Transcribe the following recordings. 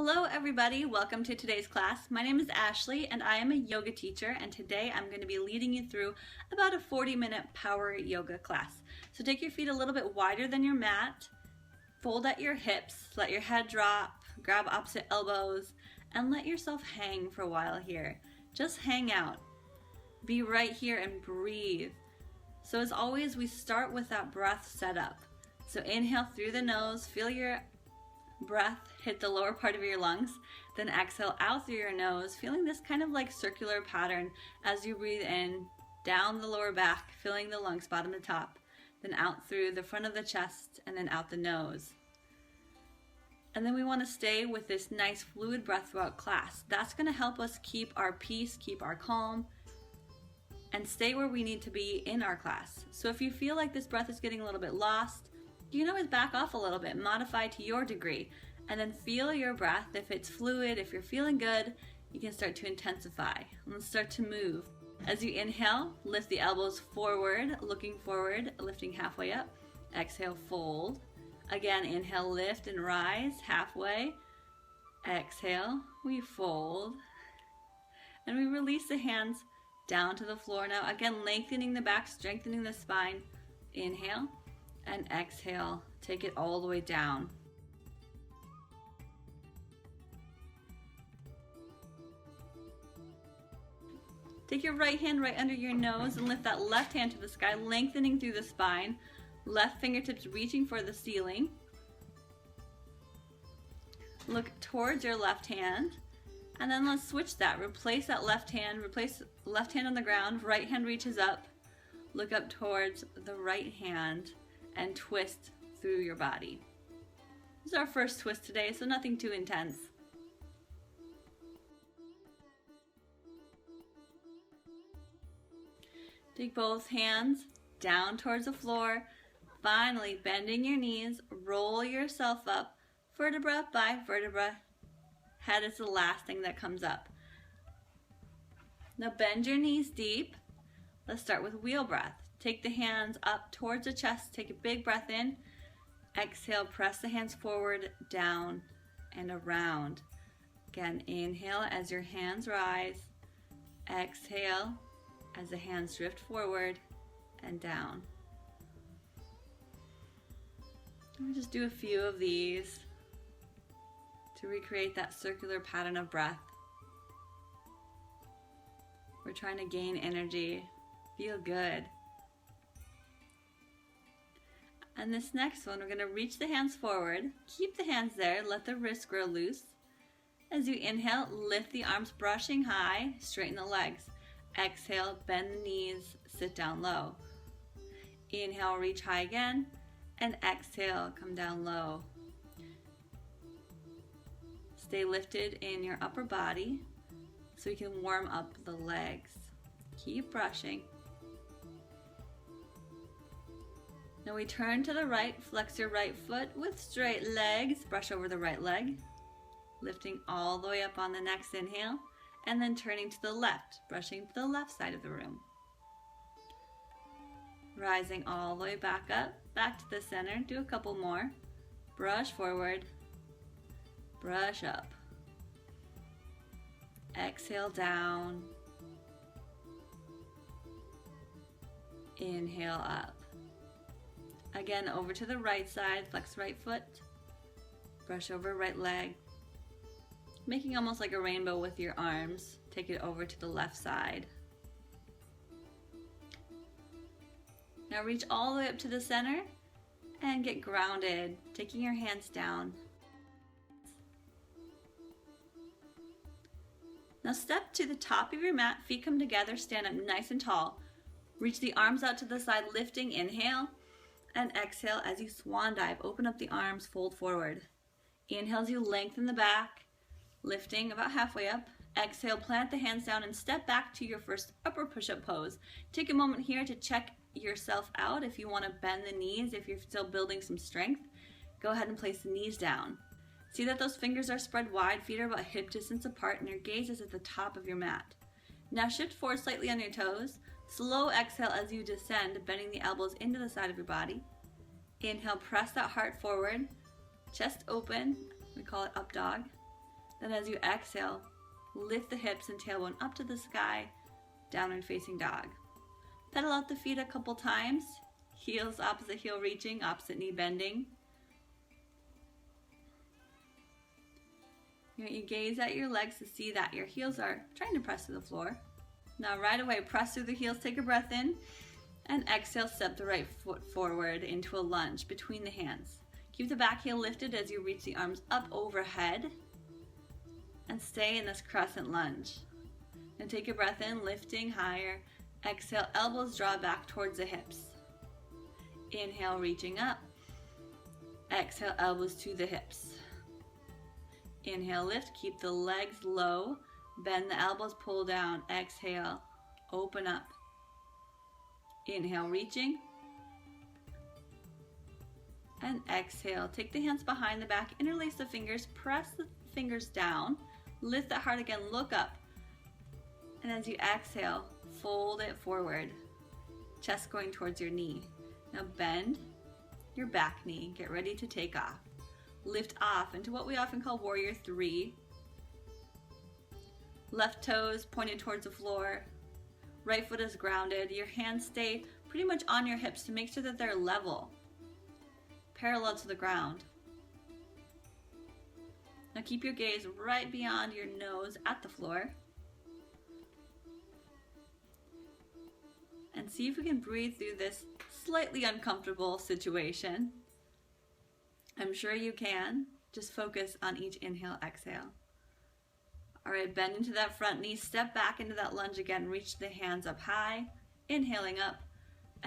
Hello everybody, welcome to today's class. My name is Ashley and I am a yoga teacher, and today I'm going to be leading you through about a 40-minute power yoga class. So take your feet a little bit wider than your mat, fold at your hips, let your head drop, grab opposite elbows, and let yourself hang for a while here. Just hang out. Be right here and breathe. So as always, we start with that breath setup. So inhale through the nose, feel your breath hit the lower part of your lungs, then exhale out through your nose, feeling this kind of like circular pattern as you breathe in, down the lower back, filling the lungs bottom to top, then out through the front of the chest and then out the nose. And then we want to stay with this nice fluid breath throughout class. That's going to help us keep our peace, keep our calm, and stay where we need to be in our class. So if you feel like this breath is getting a little bit lost, you can always back off a little bit, modify to your degree, and then feel your breath. If it's fluid, if you're feeling good, you can start to intensify. Let's start to move. As you inhale, lift the elbows forward, looking forward, lifting halfway up. Exhale, fold. Again, inhale, lift and rise halfway. Exhale, we fold. And we release the hands down to the floor now. Again, lengthening the back, strengthening the spine. Inhale. And exhale, take it all the way down. Take your right hand right under your nose and lift that left hand to the sky, lengthening through the spine. Left fingertips reaching for the ceiling. Look towards your left hand. And then let's switch that. Replace that left hand on the ground, right hand reaches up. Look up towards the right hand and twist through your body. This is our first twist today, so nothing too intense. Take both hands down towards the floor. Finally, bending your knees, roll yourself up, vertebra by vertebra. Head is the last thing that comes up. Now bend your knees deep. Let's start with wheel breath. Take the hands up towards the chest, take a big breath in. Exhale, press the hands forward, down, and around. Again, inhale as your hands rise. Exhale as the hands drift forward and down. Let me just do a few of these to recreate that circular pattern of breath. We're trying to gain energy, feel good. And this next one, we're going to reach the hands forward, keep the hands there, let the wrists grow loose. As you inhale, lift the arms brushing high, straighten the legs. Exhale, bend the knees, sit down low. Inhale, reach high again, and exhale, come down low. Stay lifted in your upper body so you can warm up the legs. Keep brushing. Now we turn to the right, flex your right foot with straight legs, brush over the right leg, lifting all the way up on the next inhale, and then turning to the left, brushing to the left side of the room. Rising all the way back up, back to the center, do a couple more. Brush forward, brush up. Exhale down, inhale up. Again, over to the right side, flex right foot, brush over right leg, making almost like a rainbow with your arms. Take it over to the left side. Now reach all the way up to the center and get grounded, taking your hands down. Now step to the top of your mat, feet come together, stand up nice and tall. Reach the arms out to the side, lifting, inhale. And exhale as you swan dive. Open up the arms, fold forward. Inhale as you lengthen the back, lifting about halfway up. Exhale, plant the hands down and step back to your first upper push-up pose. Take a moment here to check yourself out. If you want to bend the knees, if you're still building some strength, go ahead and place the knees down. See that those fingers are spread wide, feet are about hip distance apart, and your gaze is at the top of your mat. Now shift forward slightly on your toes. Slow exhale as you descend, bending the elbows into the side of your body. Inhale, press that heart forward, chest open, we call it up dog. Then as you exhale, lift the hips and tailbone up to the sky, downward facing dog. Pedal out the feet a couple times, heels opposite heel reaching, opposite knee bending. You gaze at your legs to see that your heels are trying to press to the floor. Now right away, press through the heels, take a breath in, and exhale, step the right foot forward into a lunge between the hands. Keep the back heel lifted as you reach the arms up overhead, and stay in this crescent lunge. And take a breath in, lifting higher. Exhale, elbows draw back towards the hips. Inhale, reaching up. Exhale, elbows to the hips. Inhale, lift, keep the legs low. Bend the elbows, pull down. Exhale, open up. Inhale, reaching. And exhale, take the hands behind the back, interlace the fingers, press the fingers down. Lift that heart again, look up. And as you exhale, fold it forward. Chest going towards your knee. Now bend your back knee. Get ready to take off. Lift off into what we often call warrior three. Left toes pointed towards the floor. Right foot is grounded. Your hands stay pretty much on your hips to make sure that they're level, parallel to the ground. Now keep your gaze right beyond your nose at the floor. And see if we can breathe through this slightly uncomfortable situation. I'm sure you can. Just focus on each inhale, exhale. All right, bend into that front knee, step back into that lunge again, reach the hands up high, inhaling up,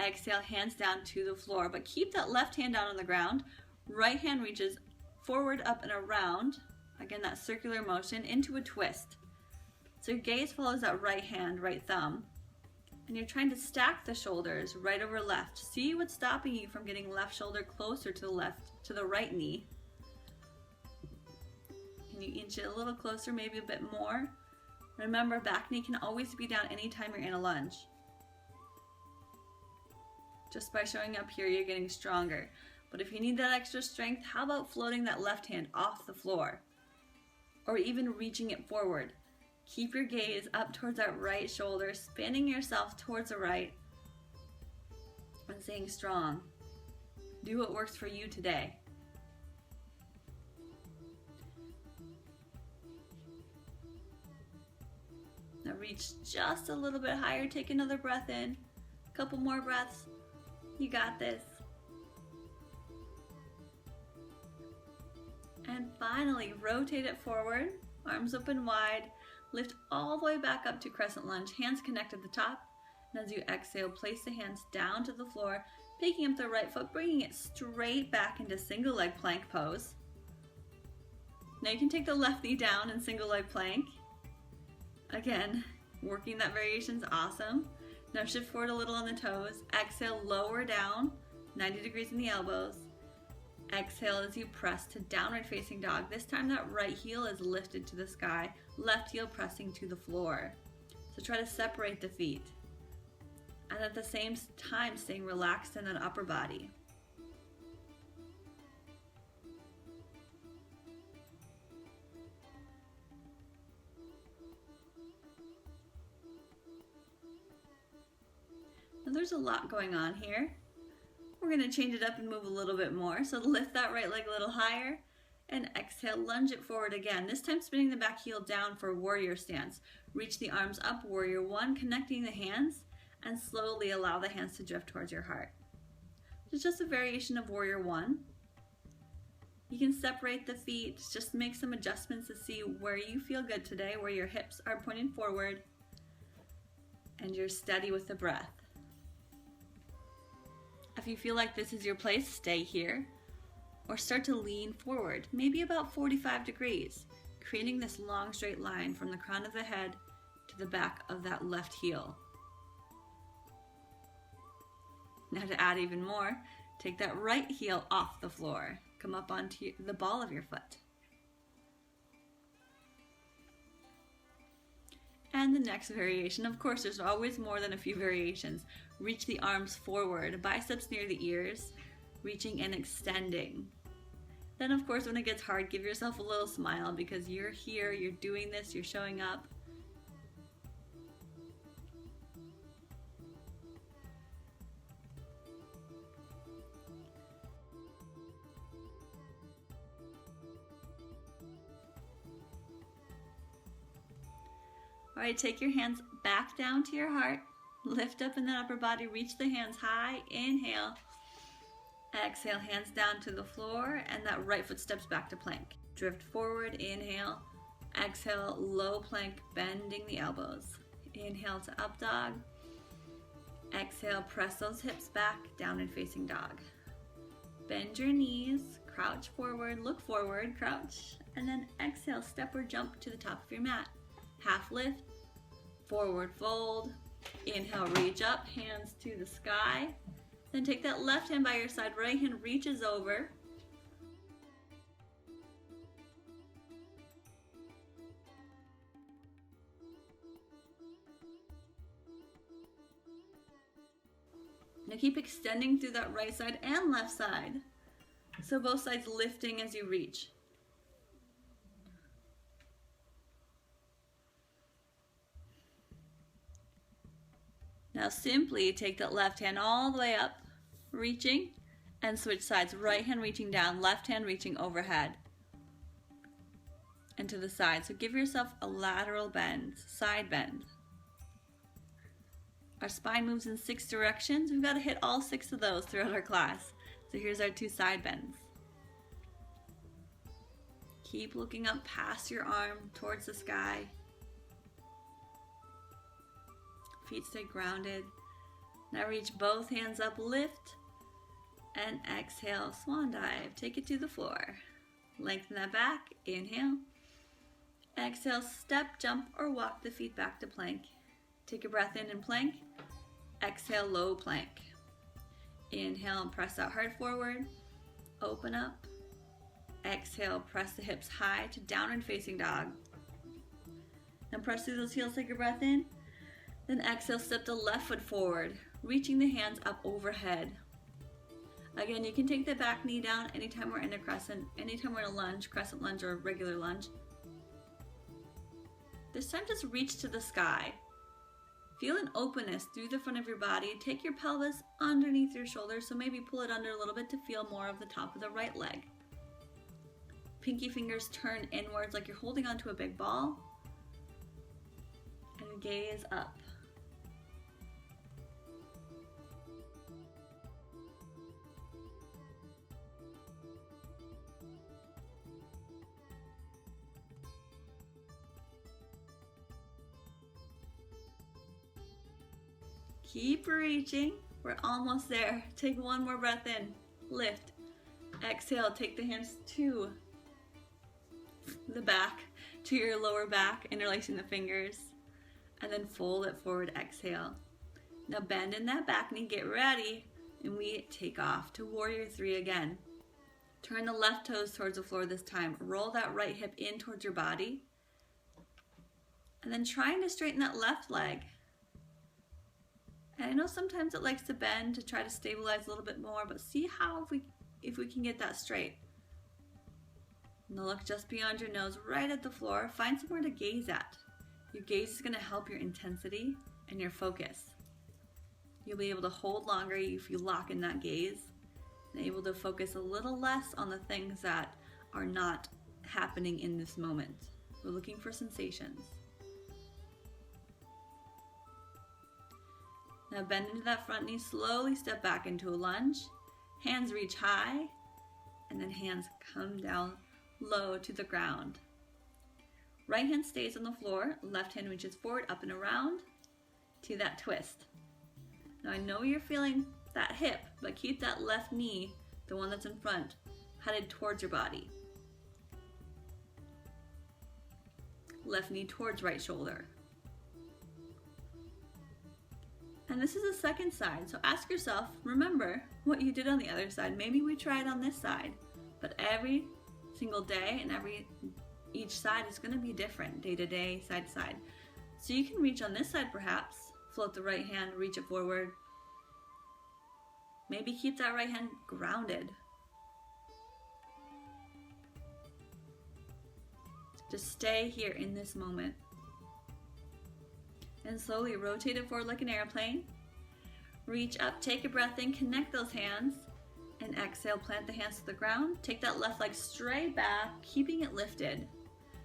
exhale, hands down to the floor, but keep that left hand down on the ground. Right hand reaches forward, up, and around. Again, that circular motion into a twist. So your gaze follows that right hand, right thumb, and you're trying to stack the shoulders right over left. See what's stopping you from getting left shoulder closer to the right knee. Can you inch it a little closer, maybe a bit more? Remember, back knee can always be down anytime you're in a lunge. Just by showing up here, you're getting stronger. But if you need that extra strength, how about floating that left hand off the floor? Or even reaching it forward. Keep your gaze up towards that right shoulder, spinning yourself towards the right, and staying strong. Do what works for you today. Now reach just a little bit higher. Take another breath in. A couple more breaths. You got this. And finally, rotate it forward. Arms open wide. Lift all the way back up to crescent lunge. Hands connect at the top. And as you exhale, place the hands down to the floor, picking up the right foot, bringing it straight back into single leg plank pose. Now you can take the left knee down in single leg plank. Again, working that variation is awesome. Now shift forward a little on the toes. Exhale, lower down, 90 degrees in the elbows. Exhale as you press to downward facing dog. This time that right heel is lifted to the sky, left heel pressing to the floor. So try to separate the feet. And at the same time, staying relaxed in that upper body. Now there's a lot going on here. We're going to change it up and move a little bit more. So lift that right leg a little higher and exhale, lunge it forward again. This time spinning the back heel down for warrior stance. Reach the arms up, warrior one, connecting the hands, and slowly allow the hands to drift towards your heart. It's just a variation of warrior one. You can separate the feet, just make some adjustments to see where you feel good today, where your hips are pointing forward, and you're steady with the breath. If you feel like this is your place, stay here, or start to lean forward, maybe about 45 degrees, creating this long straight line from the crown of the head to the back of that left heel. Now to add even more, take that right heel off the floor, come up onto the ball of your foot. And the next variation, of course, there's always more than a few variations. Reach the arms forward, biceps near the ears, reaching and extending. Then of course when it gets hard, give yourself a little smile because you're here, you're doing this, you're showing up. All right, take your hands back down to your heart. Lift up in the upper body, reach the hands high, inhale. Exhale, hands down to the floor, and that right foot steps back to plank. Drift forward, inhale. Exhale, low plank, bending the elbows. Inhale to up dog. Exhale, press those hips back, down and facing dog. Bend your knees, crouch forward, look forward, crouch, and then exhale, step or jump to the top of your mat. Half lift, forward fold. Inhale, reach up, hands to the sky. Then take that left hand by your side, right hand reaches over. Now keep extending through that right side and left side. So both sides lifting as you reach. Now simply take that left hand all the way up, reaching, and switch sides. Right hand reaching down, left hand reaching overhead and to the side. So give yourself a lateral bend, side bend. Our spine moves in 6 directions. We've got to hit all 6 of those throughout our class. So here's our 2 side bends. Keep looking up past your arm towards the sky. Feet stay grounded. Now reach both hands up, lift, and exhale, swan dive. Take it to the floor. Lengthen that back, inhale. Exhale, step, jump, or walk the feet back to plank. Take a breath in plank. Exhale, low plank. Inhale and press that heart forward. Open up. Exhale, press the hips high to downward facing dog. Now press through those heels, take a breath in. Then exhale, step the left foot forward, reaching the hands up overhead. Again, you can take the back knee down anytime we're in a crescent, anytime we're in a lunge, crescent lunge or regular lunge. This time just reach to the sky. Feel an openness through the front of your body. Take your pelvis underneath your shoulders, so maybe pull it under a little bit to feel more of the top of the right leg. Pinky fingers turn inwards like you're holding onto a big ball. And gaze up. Keep reaching. We're almost there. Take one more breath in. Lift. Exhale. Take the hands to the back, to your lower back, interlacing the fingers. And then fold it forward. Exhale. Now bend in that back knee. Get ready. And we take off to warrior 3 again. Turn the left toes towards the floor this time. Roll that right hip in towards your body. And then trying to straighten that left leg. And I know sometimes it likes to bend to try to stabilize a little bit more, but see how if we can get that straight. Now look just beyond your nose, right at the floor. Find somewhere to gaze at. Your gaze is going to help your intensity and your focus. You'll be able to hold longer if you lock in that gaze, and able to focus a little less on the things that are not happening in this moment. We're looking for sensations. Now bend into that front knee, slowly step back into a lunge. Hands reach high, and then hands come down low to the ground. Right hand stays on the floor, left hand reaches forward, up and around to that twist. Now I know you're feeling that hip, but keep that left knee, the one that's in front, headed towards your body. Left knee towards right shoulder. And this is the second side, so ask yourself, remember what you did on the other side. Maybe we tried on this side, but every single day and each side is going to be different, day to day, side to side. So you can reach on this side perhaps, float the right hand, reach it forward. Maybe keep that right hand grounded. Just stay here in this moment. And slowly rotate it forward like an airplane. Reach up, take a breath in, connect those hands. And exhale, plant the hands to the ground. Take that left leg straight back, keeping it lifted.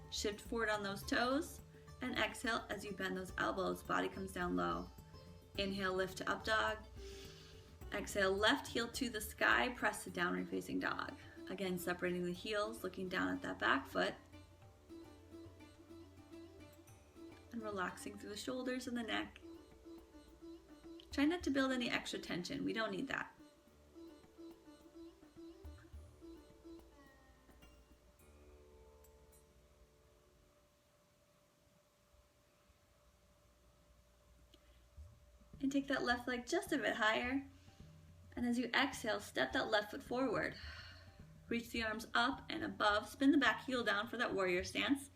Shift forward on those toes. And exhale as you bend those elbows, body comes down low. Inhale, lift to up dog. Exhale, left heel to the sky, press to downward facing dog. Again, separating the heels, looking down at that back foot. And relaxing through the shoulders and the neck. Try not to build any extra tension. We don't need that. And take that left leg just a bit higher. And as you exhale, step that left foot forward. Reach the arms up and above. Spin the back heel down for that warrior stance.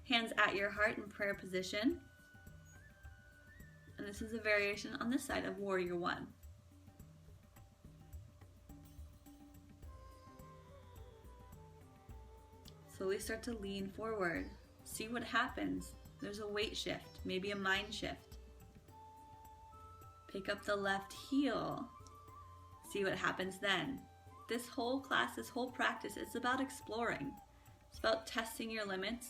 Hands at your heart in prayer position. And this is a variation on this side of warrior one. Slowly start to lean forward. See what happens. There's a weight shift, maybe a mind shift. Pick up the left heel. See what happens then. This whole class, this whole practice is about exploring. It's about testing your limits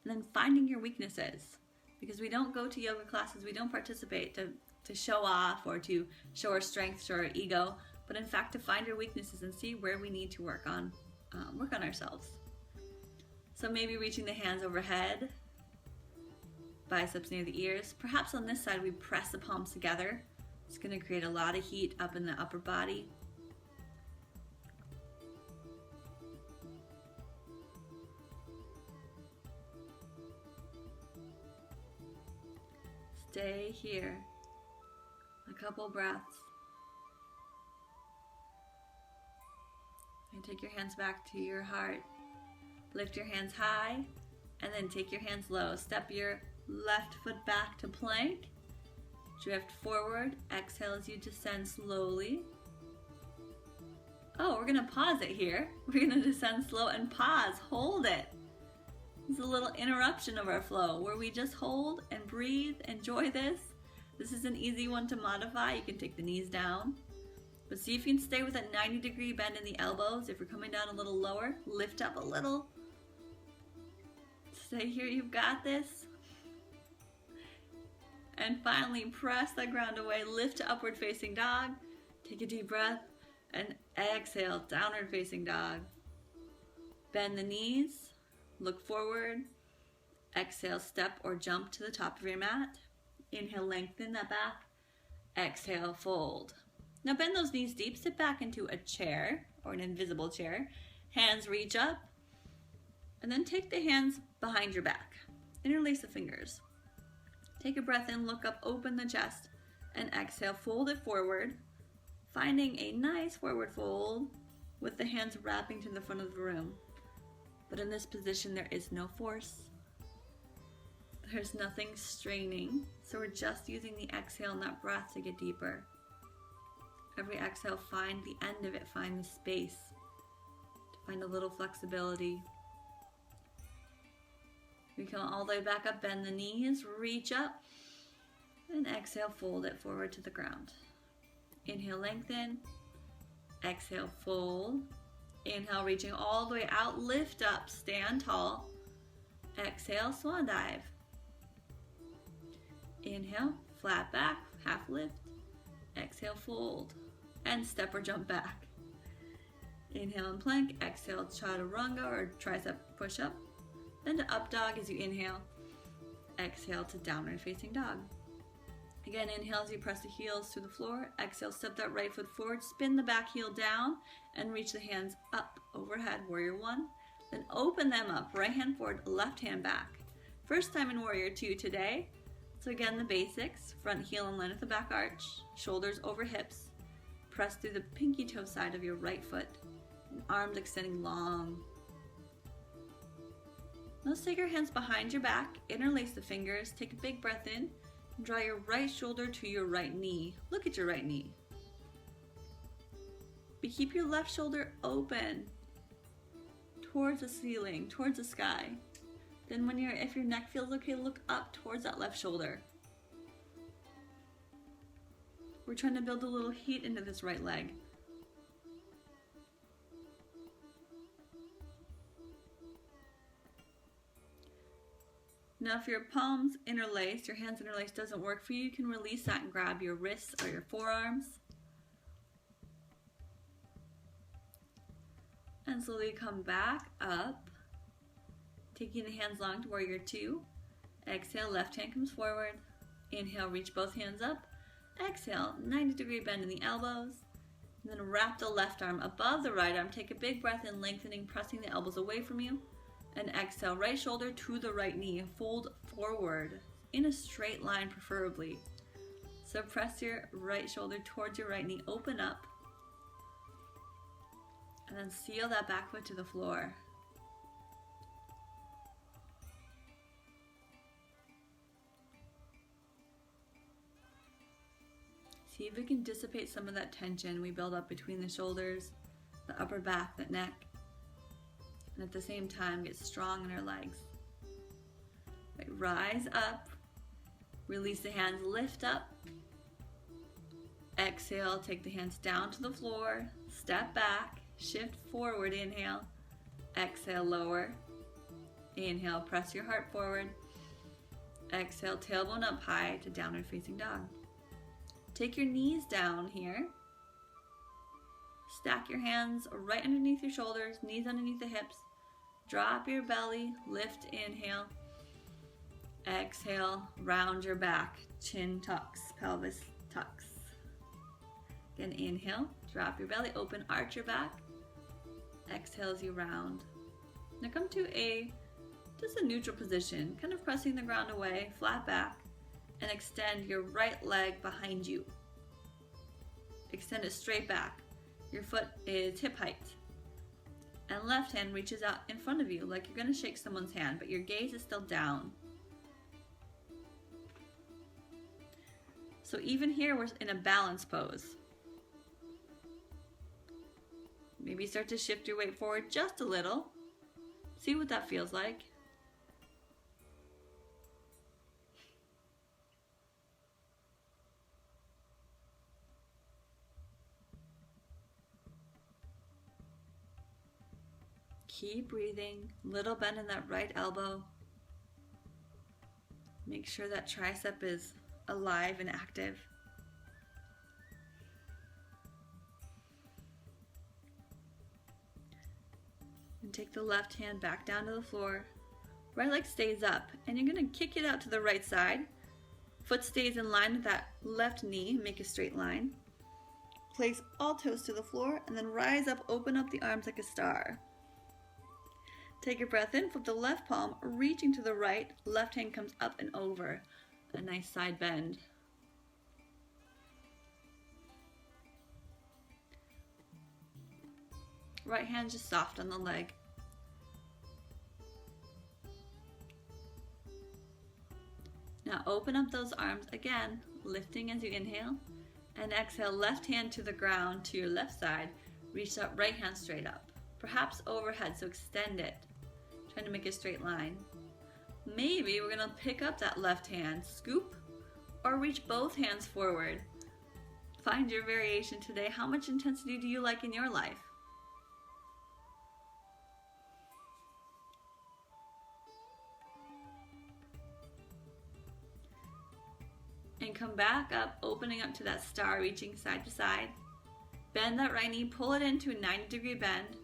and then finding your weaknesses. Because we don't go to yoga classes, we don't participate to show off or to show our strength, show our ego, but in fact to find our weaknesses and see where we need to work on ourselves. So maybe reaching the hands overhead, biceps near the ears. Perhaps on this side we press the palms together. It's going to create a lot of heat up in the upper body. Stay here. A couple breaths. And take your hands back to your heart. Lift your hands high and then take your hands low. Step your left foot back to plank. Drift forward. Exhale as you descend slowly. Oh, we're going to pause it here. We're going to descend slow and pause. Hold it. It's a little interruption of our flow where we just hold and breathe. Enjoy this. This is an easy one to modify. You can take the knees down. But see if you can stay with a 90-degree bend in the elbows. If you're coming down a little lower, lift up a little. Stay here, you've got this. And finally, press that ground away. Lift to upward facing dog. Take a deep breath. And exhale, downward facing dog. Bend the knees. Look forward. Exhale, step or jump to the top of your mat. Inhale, lengthen that back. Exhale, fold. Now bend those knees deep. Sit back into a chair or an invisible chair. Hands reach up. And then take the hands behind your back. Interlace the fingers. Take a breath in, look up, open the chest. And exhale, fold it forward. Finding a nice forward fold with the hands wrapping to the front of the room. But in this position, there is no force. There's nothing straining. So we're just using the exhale and that breath to get deeper. Every exhale, find the end of it, find the space. To find a little flexibility. We come all the way back up, bend the knees, reach up. And exhale, fold it forward to the ground. Inhale, lengthen. Exhale, fold. Inhale, reaching all the way out, lift up, stand tall. Exhale, swan dive. Inhale, flat back, half lift. Exhale, fold, and step or jump back. Inhale and plank, exhale, chaturanga or tricep push-up. Then to up dog as you inhale. Exhale to downward facing dog. Again, inhale as you press the heels to the floor. Exhale, step that right foot forward, spin the back heel down, and reach the hands up overhead, warrior one. Then open them up, right hand forward, left hand back. First time in warrior two today. So again, the basics, front heel in line with the back arch, shoulders over hips. Press through the pinky toe side of your right foot, and arms extending long. Let's take your hands behind your back, interlace the fingers, take a big breath in, and draw your right shoulder to your right knee. Look at your right knee. But keep your left shoulder open towards the ceiling, towards the sky. Then if your neck feels okay, look up towards that left shoulder. We're trying to build a little heat into this right leg. Now if your palms interlaced, your hands interlaced doesn't work for you, you can release that and grab your wrists or your forearms. And slowly come back up, taking the hands long to warrior two. Exhale, left hand comes forward. Inhale, reach both hands up. Exhale, 90-degree bend in the elbows. And then wrap the left arm above the right arm. Take a big breath in, lengthening, pressing the elbows away from you. And exhale, right shoulder to the right knee. Fold forward in a straight line preferably. So press your right shoulder towards your right knee. Open up. And then seal that back foot to the floor. See if we can dissipate some of that tension we build up between the shoulders, the upper back, the neck. And at the same time, get strong in our legs. Right, rise up, release the hands, lift up. Exhale, take the hands down to the floor, step back, shift forward, inhale. Exhale, lower. Inhale, press your heart forward. Exhale, tailbone up high to downward facing dog. Take your knees down here. Stack your hands right underneath your shoulders, knees underneath the hips. Drop your belly, lift, inhale. Exhale, round your back, chin tucks, pelvis tucks. Again, inhale, drop your belly, open, arch your back. Exhale as you round. Now come to just a neutral position, kind of pressing the ground away, flat back, and extend your right leg behind you. Extend it straight back. Your foot is hip height. And left hand reaches out in front of you like you're going to shake someone's hand, but your gaze is still down. So even here, we're in a balance pose. Maybe start to shift your weight forward just a little. See what that feels like. Keep breathing, little bend in that right elbow. Make sure that tricep is alive and active. And take the left hand back down to the floor. Right leg stays up, and you're going to kick it out to the right side. Foot stays in line with that left knee, make a straight line. Place all toes to the floor, and then rise up, open up the arms like a star. Take your breath in, flip the left palm, reaching to the right, left hand comes up and over. A nice side bend. Right hand just soft on the leg. Now open up those arms again, lifting as you inhale, and exhale, left hand to the ground to your left side. Reach that right hand straight up, perhaps overhead, so extend it. Trying to make a straight line. Maybe we're going to pick up that left hand, scoop, or reach both hands forward. Find your variation today. How much intensity do you like in your life? And come back up, opening up to that star, reaching side to side. Bend that right knee, pull it into a 90-degree bend.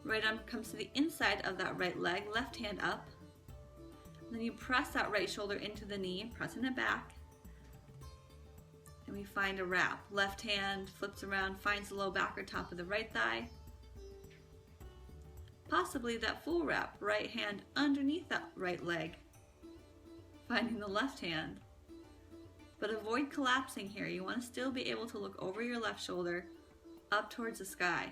Right arm comes to the inside of that right leg, left hand up. Then you press that right shoulder into the knee, pressing it back. And we find a wrap. Left hand flips around, finds the low back or top of the right thigh. Possibly that full wrap, right hand underneath that right leg. Finding the left hand. But avoid collapsing here. You want to still be able to look over your left shoulder, up towards the sky.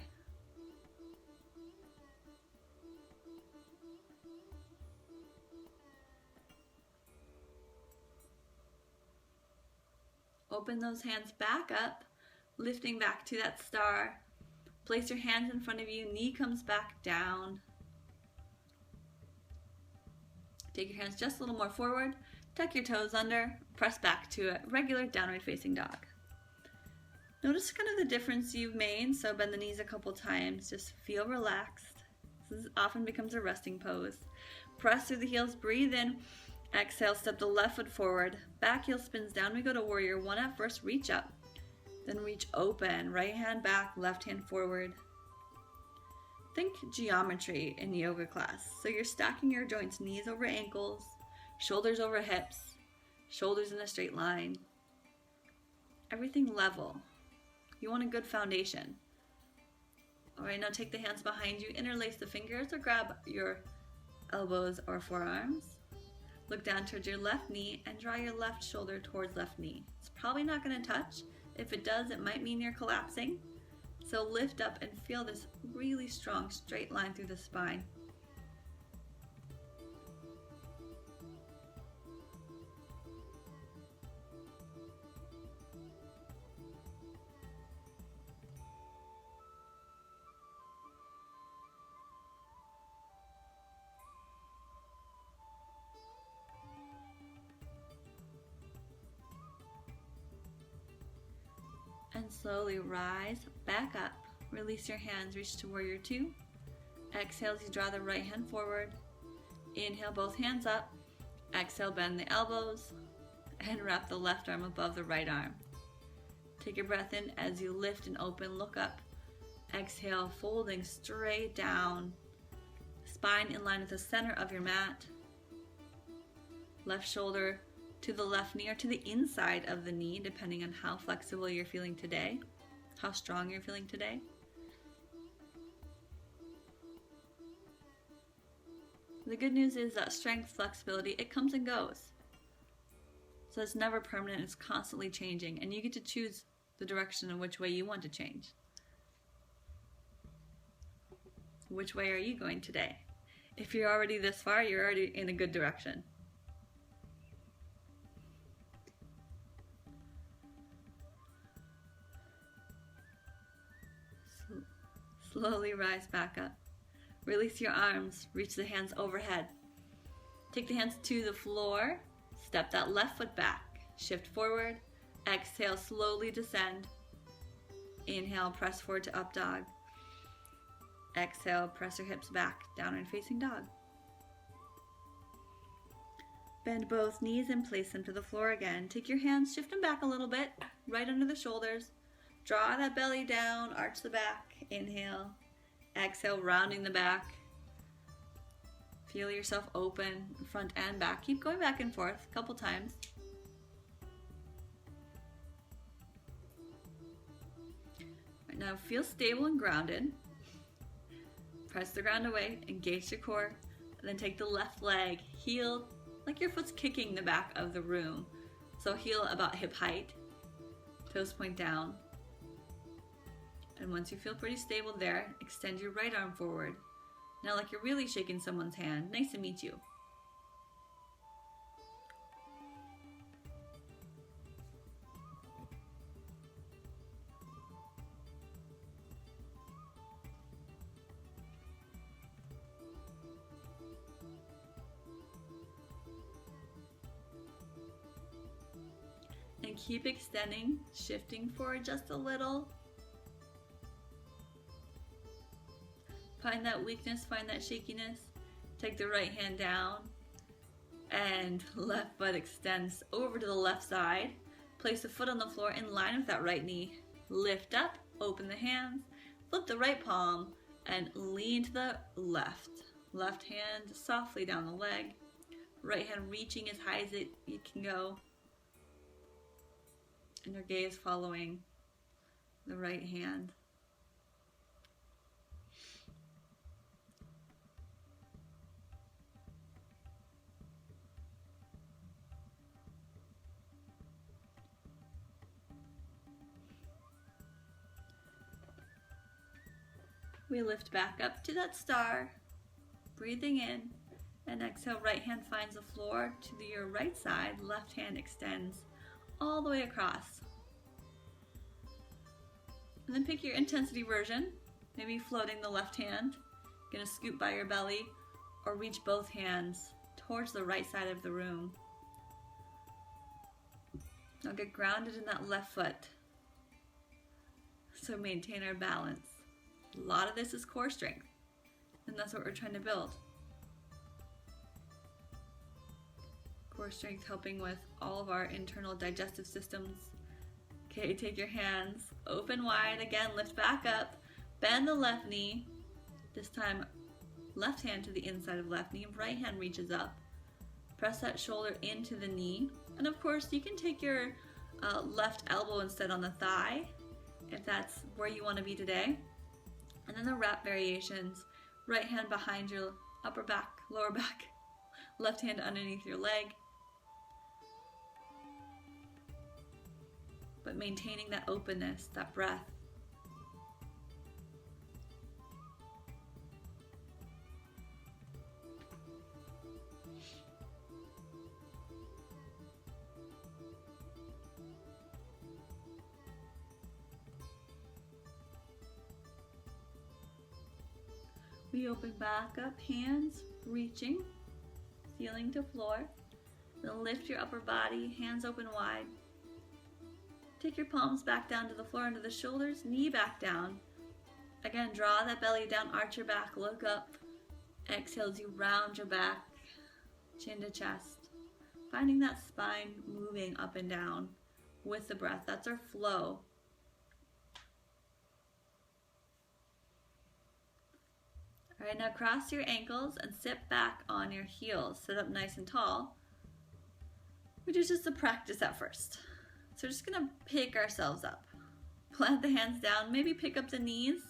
Open those hands back up, lifting back to that star. Place your hands in front of you, knee comes back down. Take your hands just a little more forward, tuck your toes under, press back to a regular downward facing dog. Notice kind of the difference you've made, so bend the knees a couple times, just feel relaxed. This often becomes a resting pose. Press through the heels, breathe in, exhale, step the left foot forward, back heel spins down, we go to warrior one at first, reach up, then reach open, right hand back, left hand forward. Think geometry in yoga class. So you're stacking your joints, knees over ankles, shoulders over hips, shoulders in a straight line. Everything level. You want a good foundation. All right, now take the hands behind you, interlace the fingers or grab your elbows or forearms. Look down towards your left knee and draw your left shoulder towards left knee. It's probably not going to touch. If it does, it might mean you're collapsing. So lift up and feel this really strong straight line through the spine. And slowly rise back up. Release your hands, reach to warrior two. Exhale as you draw the right hand forward. Inhale, both hands up. Exhale, bend the elbows and wrap the left arm above the right arm. Take your breath in as you lift and open, look up. Exhale, folding straight down. Spine in line with the center of your mat. Left shoulder to the left knee or to the inside of the knee, depending on how flexible you're feeling today, how strong you're feeling today. The good news is that strength, flexibility, it comes and goes. So it's never permanent, it's constantly changing, and you get to choose the direction in which way you want to change. Which way are you going today? If you're already this far, you're already in a good direction. Slowly rise back up. Release your arms, reach the hands overhead. Take the hands to the floor, step that left foot back, shift forward, exhale, slowly descend. Inhale, press forward to up dog. Exhale, press your hips back, downward facing dog. Bend both knees and place them to the floor again. Take your hands, shift them back a little bit, right under the shoulders. Draw that belly down, arch the back, inhale. Exhale, rounding the back. Feel yourself open, front and back. Keep going back and forth a couple times. Right now, feel stable and grounded. Press the ground away, engage your core, and then take the left leg, heel like your foot's kicking the back of the room. So heel about hip height, toes point down. And once you feel pretty stable there, extend your right arm forward. Now like you're really shaking someone's hand. Nice to meet you. And keep extending, shifting forward just a little. Find that weakness, find that shakiness. Take the right hand down and left foot extends over to the left side. Place the foot on the floor in line with that right knee. Lift up, open the hands, flip the right palm and lean to the left. Left hand softly down the leg. Right hand reaching as high as it can go. And your gaze following the right hand. We lift back up to that star, breathing in, and exhale, right hand finds the floor to your right side, left hand extends all the way across. And then pick your intensity version, maybe floating the left hand, gonna scoop by your belly, or reach both hands towards the right side of the room. Now get grounded in that left foot. So maintain our balance. A lot of this is core strength, and that's what we're trying to build. Core strength helping with all of our internal digestive systems. Okay, take your hands, open wide, again, lift back up, bend the left knee. This time, left hand to the inside of left knee, right hand reaches up. Press that shoulder into the knee. And of course, you can take your left elbow instead on the thigh, if that's where you want to be today. And then the wrap variations, right hand behind your upper back, lower back, left hand underneath your leg. But maintaining that openness, that breath. We open back up, hands reaching, ceiling to floor. Then lift your upper body, hands open wide. Take your palms back down to the floor under the shoulders, knee back down. Again, draw that belly down, arch your back, look up. Exhale as you round your back, chin to chest. Finding that spine moving up and down with the breath. That's our flow. All right, now cross your ankles and sit back on your heels. Sit up nice and tall. We do just a practice at first. So we're just gonna pick ourselves up. Plant the hands down, maybe pick up the knees.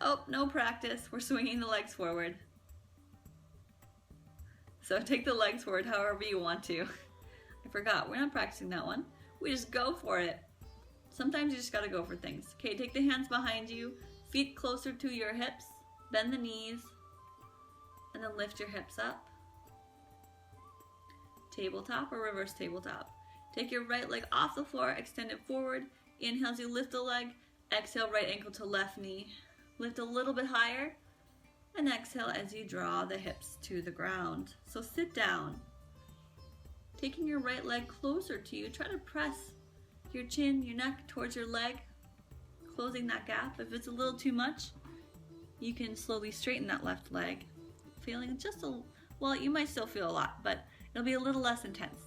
Oh, no practice. We're swinging the legs forward. So take the legs forward however you want to. I forgot, we're not practicing that one. We just go for it. Sometimes you just gotta go for things. Okay, take the hands behind you, feet closer to your hips, bend the knees, and then lift your hips up. Tabletop or reverse tabletop. Take your right leg off the floor, extend it forward. Inhale as you lift the leg. Exhale, right ankle to left knee. Lift a little bit higher. And exhale as you draw the hips to the ground. So sit down. Taking your right leg closer to you, try to press your chin, your neck towards your leg, closing that gap. If it's a little too much, you can slowly straighten that left leg. Feeling just a, well, you might still feel a lot, but it'll be a little less intense.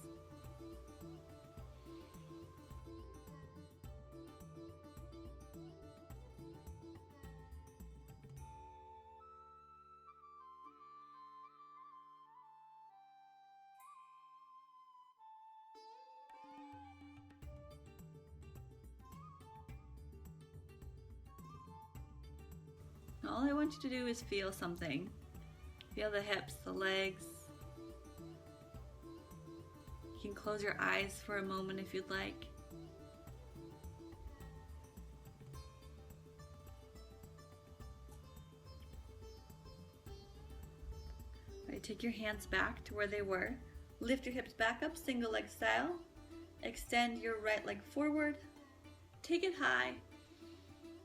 All I want you to do is feel something. Feel the hips, the legs. You can close your eyes for a moment if you'd like. All right, take your hands back to where they were. Lift your hips back up, single leg style. Extend your right leg forward. Take it high.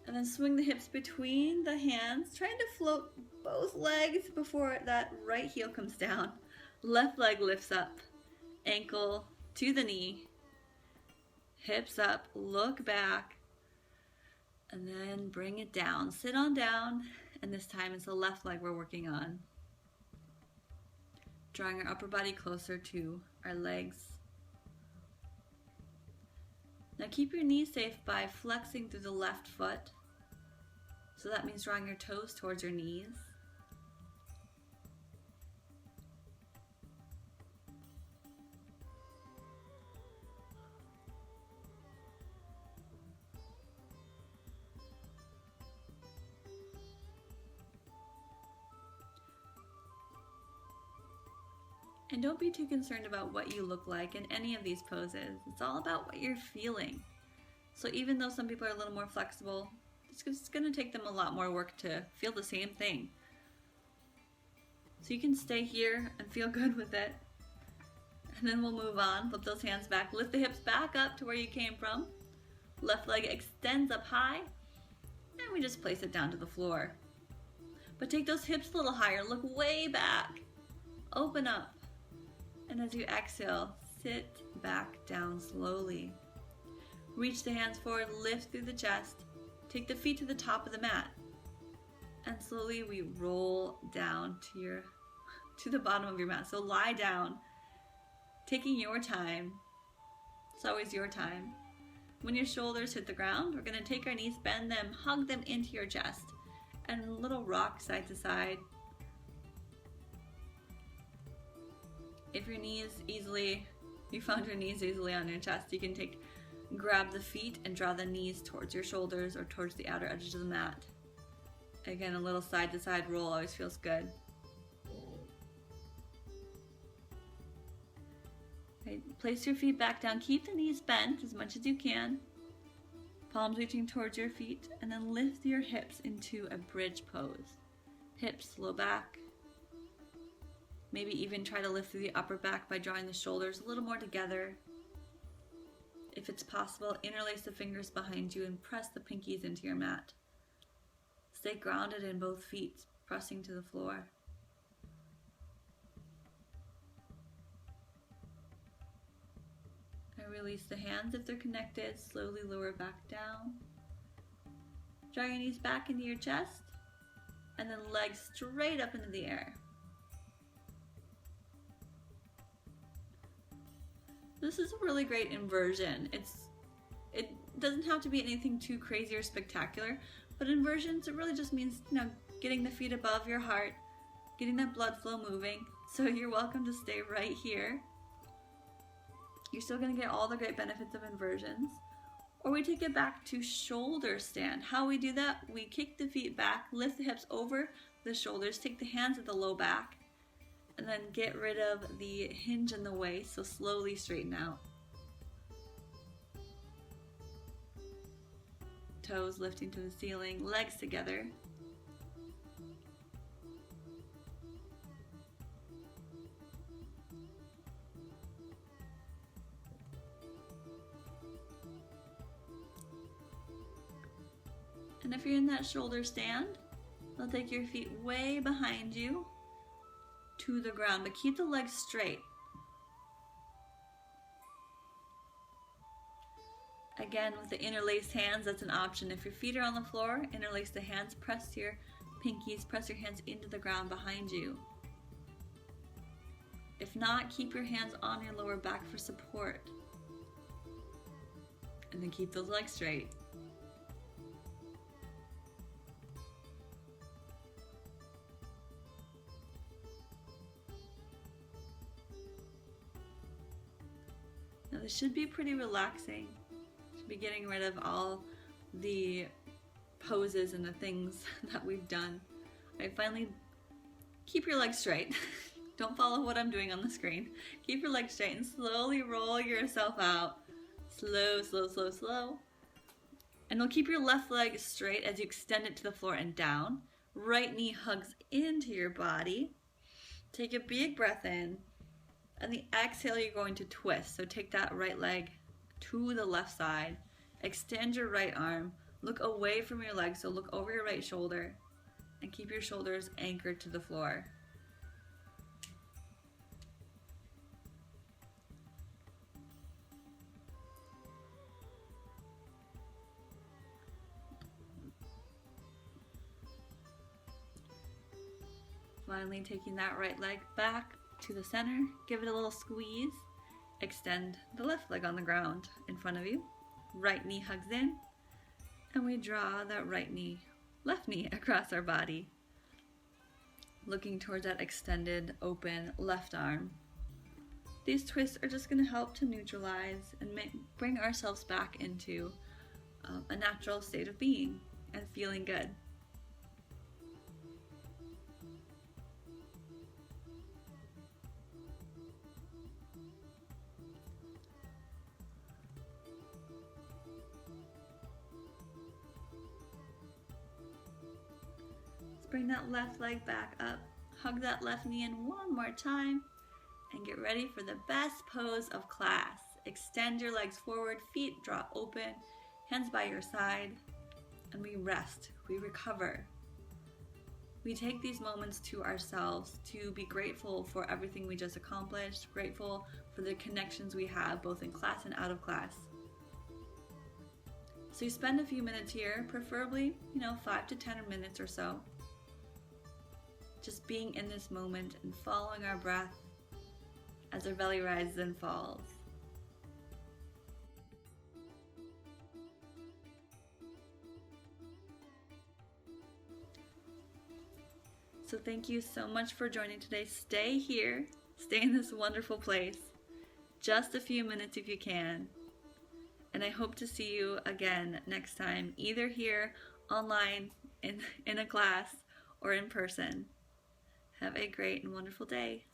And then swing the hips between the hands, trying to float both legs before that right heel comes down. Left leg lifts up, ankle to the knee, hips up, look back, and then bring it down. Sit on down, and this time it's the left leg we're working on. Drawing our upper body closer to our legs. Now keep your knees safe by flexing through the left foot. So that means drawing your toes towards your knees. And don't be too concerned about what you look like in any of these poses. It's all about what you're feeling. So even though some people are a little more flexible, it's going to take them a lot more work to feel the same thing. So you can stay here and feel good with it. And then we'll move on. Flip those hands back. Lift the hips back up to where you came from. Left leg extends up high. And we just place it down to the floor. But take those hips a little higher. Look way back. open up. And as you exhale, sit back down slowly. Reach the hands forward, lift through the chest. Take the feet to the top of the mat. And slowly we roll down to the bottom of your mat. So lie down, taking your time. It's always your time. When your shoulders hit the ground, we're going to take our knees, bend them, hug them into your chest, and a little rock side to side. If you found your knees easily on your chest, you can grab the feet and draw the knees towards your shoulders or towards the outer edges of the mat. Again, a little side to side roll always feels good. Right, place your feet back down. Keep the knees bent as much as you can. Palms reaching towards your feet, and then lift your hips into a bridge pose. Hips low back. Maybe even try to lift through the upper back by drawing the shoulders a little more together. If it's possible, interlace the fingers behind you and press the pinkies into your mat. Stay grounded in both feet, pressing to the floor. And release the hands if they're connected. Slowly lower back down. Draw your knees back into your chest, and then legs straight up into the air. This is a really great inversion. It doesn't have to be anything too crazy or spectacular, but inversions, it really just means, getting the feet above your heart, getting that blood flow moving. So you're welcome to stay right here. You're still going to get all the great benefits of inversions. Or we take it back to shoulder stand. How we do that, we kick the feet back, lift the hips over the shoulders, take the hands at the low back, and then get rid of the hinge in the waist, so slowly straighten out. Toes lifting to the ceiling, legs together. And if you're in that shoulder stand, you'll take your feet way behind you to the ground, but keep the legs straight. Again, with the interlaced hands, that's an option. If your feet are on the floor, interlace the hands, press your pinkies, press your hands into the ground behind you. If not, keep your hands on your lower back for support. And then keep those legs straight. Now this should be pretty relaxing. Should be getting rid of all the poses and the things that we've done. Alright, finally, keep your legs straight. Don't follow what I'm doing on the screen. Keep your legs straight and slowly roll yourself out. Slow, slow, slow, slow. And we'll keep your left leg straight as you extend it to the floor and down. Right knee hugs into your body. Take a big breath in. And the exhale, you're going to twist. So take that right leg to the left side. Extend your right arm. Look away from your leg, so look over your right shoulder. And keep your shoulders anchored to the floor. Finally, taking that right leg back to the center, give it a little squeeze, extend the left leg on the ground in front of you, right knee hugs in, and we draw that left knee across our body, looking towards that extended, open left arm. These twists are just going to help to neutralize and bring ourselves back into a natural state of being and feeling good. Bring that left leg back up, hug that left knee in one more time, and get ready for the best pose of class. Extend your legs forward, feet draw open, hands by your side, and we rest, we recover. we take these moments to ourselves to be grateful for everything we just accomplished, grateful for the connections we have both in class and out of class. So you spend a few minutes here, preferably, 5 to 10 minutes or so, just being in this moment and following our breath as our belly rises and falls. So thank you so much for joining today. Stay here, stay in this wonderful place, just a few minutes if you can. And I hope to see you again next time, either here, online, in a class, or in person. Have a great and wonderful day.